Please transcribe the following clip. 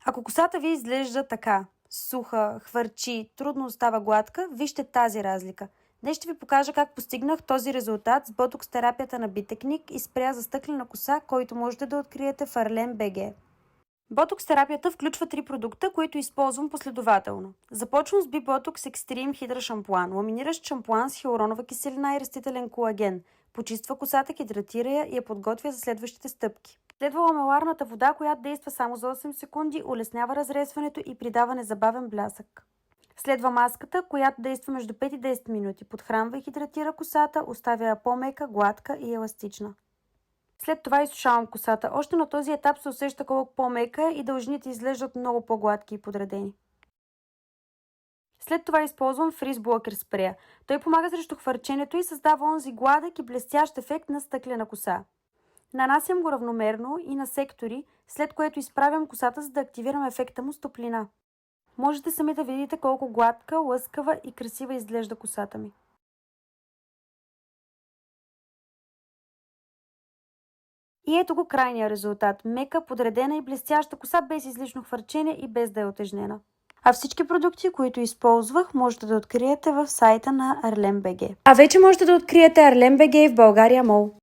Ако косата ви изглежда така, суха, хвърчи, трудно остава гладка, вижте тази разлика. Днес ще ви покажа как постигнах този резултат с ботокс терапията на Битекник и спря за стъклена коса, който можете да откриете в Арлен БГ. Ботокс терапията включва 3 продукта, които използвам последователно. Започвам с B-Botox Extreme Hydra шампуан, ламиниращ шампуан с хиалуронова киселина и растителен колаген. Почиства косата, хидратира я и я подготвя за следващите стъпки. Следва ламеларната вода, която действа само за 8 секунди, улеснява разресването и придава незабавен блясък. Следва маската, която действа между 5 и 10 минути, подхранва и хидратира косата, оставя я по-мека, гладка и еластична. След това изсушавам косата. Още на този етап се усеща колко по-мека и дължините изглеждат много по-гладки и подредени. След това използвам фриз блокер спрея. Той помага срещу хвърченето и създава онзи гладък и блестящ ефект на стъклена коса. Нанасям го равномерно и на сектори, след което изправям косата, за да активирам ефекта му с топлина. Можете сами да видите колко гладка, лъскава и красива изглежда косата ми. И ето го крайния резултат. Мека, подредена и блестяща коса без излишно хвърчене и без да е отежнена. А всички продукти, които използвах, можете да откриете в сайта на Арлен БГ. А вече можете да откриете Арлен БГ в България Мол.